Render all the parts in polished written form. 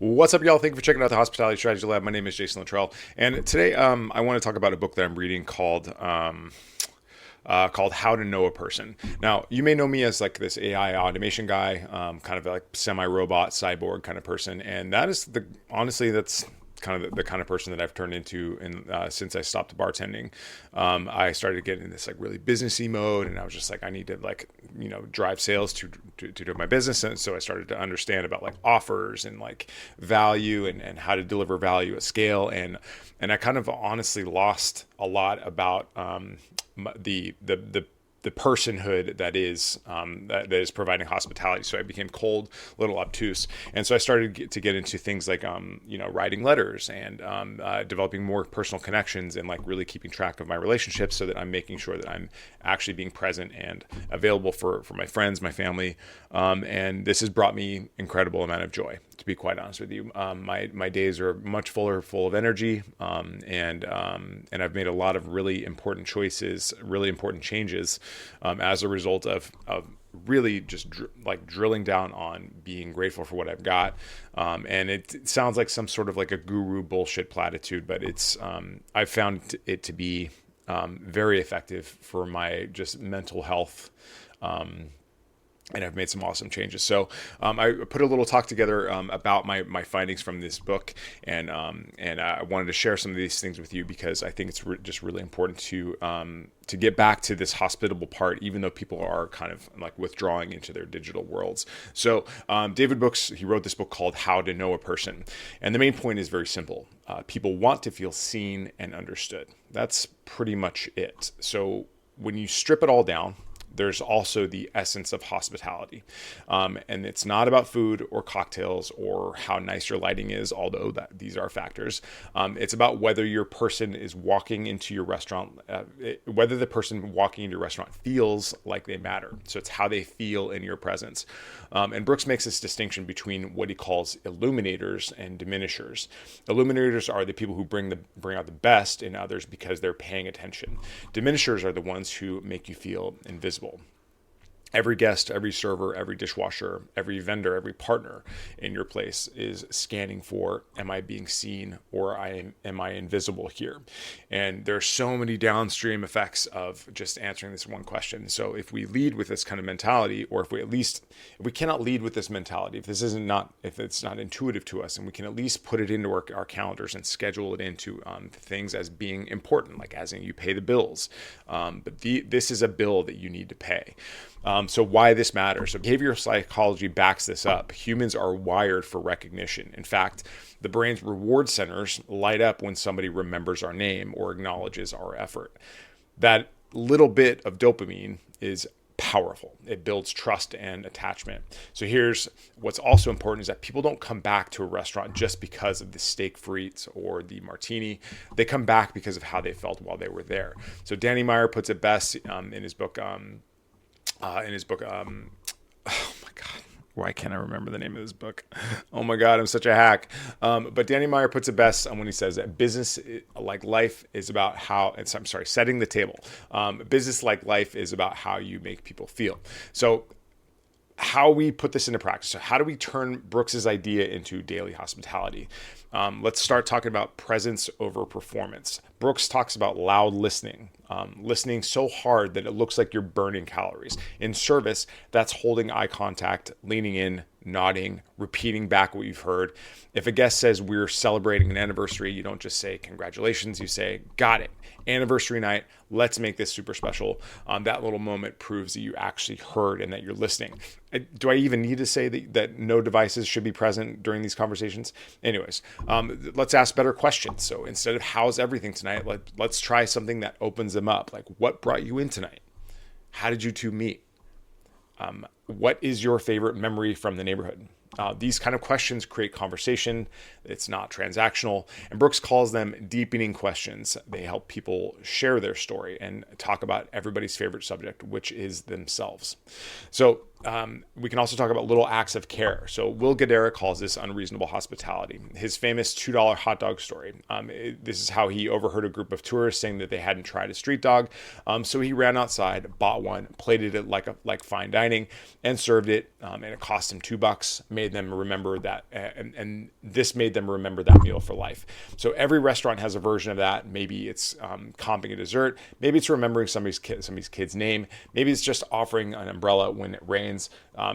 What's up, y'all? Thank you for checking out the Hospitality Strategy Lab. My name is Jason Littrell, and today I want to talk about a book that I'm reading called "How to Know a Person." Now, you may know me as like this AI automation guy, kind of like semi-robot, cyborg kind of person, and that is honestly that's kind of the kind of person that I've turned into since I stopped bartending. I started getting in this like really businessy mode, and I was just like, I need to like drive sales to do my business, and so I started to understand about like offers and like value and how to deliver value at scale, and I kind of honestly lost a lot about the personhood that is providing hospitality. So I became cold, a little obtuse, and so I started to get into things like writing letters and developing more personal connections and like really keeping track of my relationships, so that I'm making sure that I'm actually being present and available for my friends, my family, and this has brought me incredible amount of joy. To be quite honest with you, my days are much full of energy, and I've made a lot of really important choices, really important changes, as a result of really just drilling down on being grateful for what I've got. And it sounds like some sort of like a guru bullshit platitude, but it's I've found it to be very effective for my just mental health. And I've made some awesome changes. So I put a little talk together about my findings from this book, and I wanted to share some of these things with you because I think it's just really important to get back to this hospitable part, even though people are kind of like withdrawing into their digital worlds. So David Brooks, he wrote this book called How to Know a Person, and the main point is very simple. People want to feel seen and understood. That's pretty much it. So when you strip it all down, there's also the essence of hospitality. And it's not about food or cocktails or how nice your lighting is, although these are factors. It's about whether your person is walking into your restaurant, whether the person walking into your restaurant feels like they matter. So it's how they feel in your presence. And Brooks makes this distinction between what he calls illuminators and diminishers. Illuminators are the people who bring out the best in others because they're paying attention. Diminishers are the ones who make you feel invisible. Every guest, every server, every dishwasher, every vendor, every partner in your place is scanning for, am I being seen, or am I invisible here? And there's so many downstream effects of just answering this one question. So if we lead with this kind of mentality, or if we cannot lead with this mentality, if it's not intuitive to us, and we can at least put it into our calendars and schedule it into things as being important, like as in you pay the bills. But this is a bill that you need to pay. So why this matters. So behavioral psychology backs this up. Humans are wired for recognition. In fact, the brain's reward centers light up when somebody remembers our name or acknowledges our effort. That little bit of dopamine is powerful. It builds trust and attachment. So here's what's also important is that people don't come back to a restaurant just because of the steak frites or the martini. They come back because of how they felt while they were there. So Danny Meyer puts it best in his book, oh my God, why can't I remember the name of this book? Oh my God, I'm such a hack. But Danny Meyer puts it best when he says that business like life is about setting the table. Business like life is about how you make people feel. So how we put this into practice. So how do we turn Brooks's idea into daily hospitality? Let's start talking about presence over performance. Brooks talks about loud listening, listening so hard that it looks like you're burning calories. In service, that's holding eye contact, leaning in, nodding, repeating back what you've heard. If a guest says we're celebrating an anniversary, you don't just say congratulations, you say got it. Anniversary night, let's make this super special. That little moment proves that you actually heard and that you're listening. Do I even need to say that no devices should be present during these conversations? Anyways, let's ask better questions. So instead of how's everything tonight, let's try something that opens them up. Like, what brought you in tonight? How did you two meet? What is your favorite memory from the neighborhood? These kind of questions create conversation. It's not transactional. And Brooks calls them deepening questions. They help people share their story and talk about everybody's favorite subject, which is themselves. So we can also talk about little acts of care. So Will Guidara calls this unreasonable hospitality. His famous $2 hot dog story. This is how he overheard a group of tourists saying that they hadn't tried a street dog. So he ran outside, bought one, plated it like fine dining, and served it. And it cost him $2. Made them remember that, and this made them remember that meal for life. So every restaurant has a version of that. Maybe it's comping a dessert. Maybe it's remembering somebody's kid's name. Maybe it's just offering an umbrella when it rains.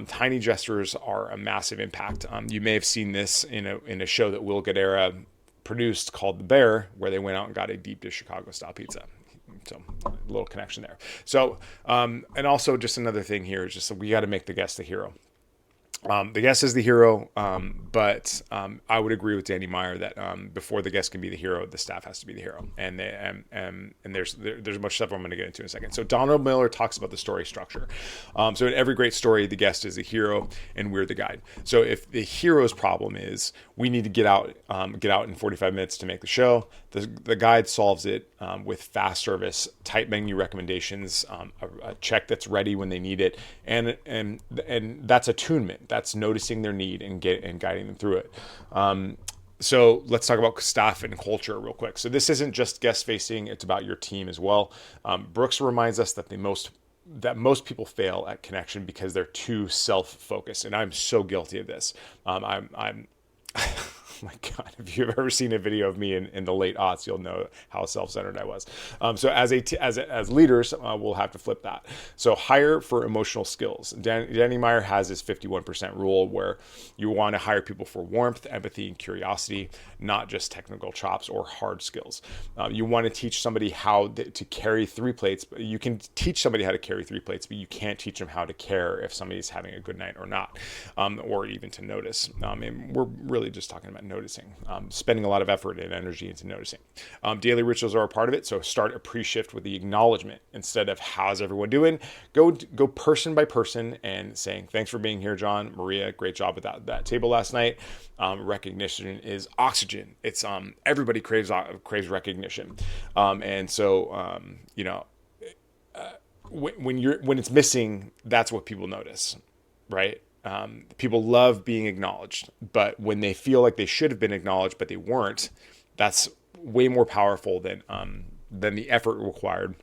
Tiny gestures are a massive impact. You may have seen this in a show that Will Guidara produced called The Bear, where they went out and got a deep dish Chicago style pizza. So a little connection there. So and also just another thing here is just that we got to make the guest the hero. The guest is the hero, but I would agree with Danny Meyer that before the guest can be the hero, the staff has to be the hero. And there's much stuff I'm going to get into in a second. So Donald Miller talks about the story structure. So in every great story, the guest is the hero and we're the guide. So if the hero's problem is we need to get out in 45 minutes to make the show, the guide solves it with fast service, tight menu recommendations, a check that's ready when they need it, and that's attunement. That's noticing their need and guiding them through it. So let's talk about staff and culture real quick. So this isn't just guest facing; it's about your team as well. Brooks reminds us that most people fail at connection because they're too self-focused, and I'm so guilty of this. I'm Oh my God, if you've ever seen a video of me in the late aughts, you'll know how self-centered I was. So as leaders, we'll have to flip that. So hire for emotional skills. Danny Meyer has his 51% rule where you want to hire people for warmth, empathy, and curiosity, not just technical chops or hard skills. You want to teach somebody how to carry 3 plates. You can teach somebody how to carry 3 plates, but you can't teach them how to care if somebody's having a good night or not, or even to notice. And we're really just talking about noticing, spending a lot of effort and energy into noticing. Daily rituals are a part of it. So start a pre-shift with the acknowledgement instead of how's everyone doing. Go person by person and saying, thanks for being here, John, Maria, great job with that table last night. Recognition is oxygen. It's everybody craves recognition. And so, when it's missing, that's what people notice, right? People love being acknowledged, but when they feel like they should have been acknowledged, but they weren't, that's way more powerful than the effort required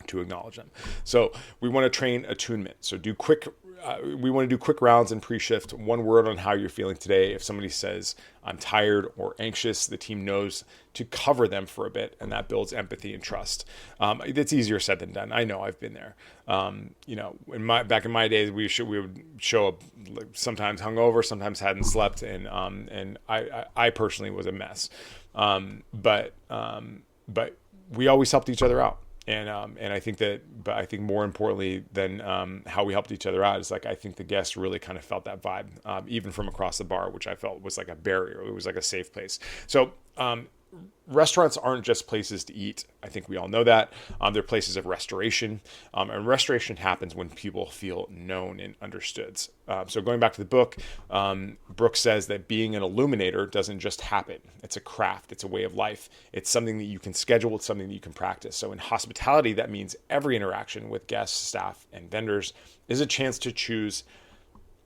to acknowledge them. So we want to train attunement. So we want to do quick rounds in pre-shift. 1 word on how you're feeling today. If somebody says, I'm tired or anxious, the team knows to cover them for a bit, and that builds empathy and trust. It's easier said than done. I know, I've been there. Back in my days, we would show up sometimes hungover, sometimes hadn't slept, and I personally was a mess. But we always helped each other out. And I think more importantly than how we helped each other out is I think the guests really kind of felt that vibe, even from across the bar, which I felt was like a barrier. It was like a safe place. So restaurants aren't just places to eat. I think we all know that. They're places of restoration. And restoration happens when people feel known and understood. So going back to the book, Brooks says that being an illuminator doesn't just happen. It's a craft. It's a way of life. It's something that you can schedule. It's something that you can practice. So in hospitality, that means every interaction with guests, staff, and vendors is a chance to choose,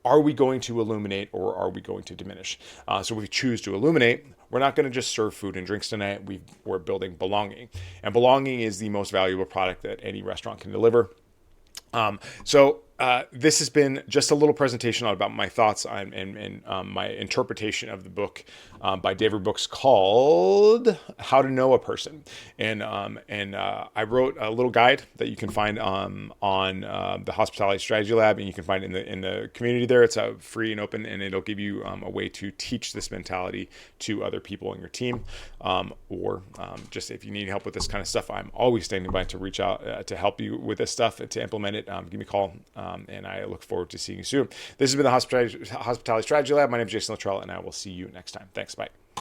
are we going to illuminate or are we going to diminish? So if we choose to illuminate, we're not going to just serve food and drinks tonight. We're building belonging. And belonging is the most valuable product that any restaurant can deliver. This has been just a little presentation about my thoughts and my interpretation of the book by David Brooks called How to Know a Person. And I wrote a little guide that you can find on the Hospitality Strategy Lab, and you can find in the community there. It's free and open, and it'll give you a way to teach this mentality to other people in your team, or just if you need help with this kind of stuff, I'm always standing by to reach out to help you with this stuff and to implement it. Give me a call. And I look forward to seeing you soon. This has been the Hospitality Strategy Lab. My name is Jason Littrell, and I will see you next time. Thanks. Bye.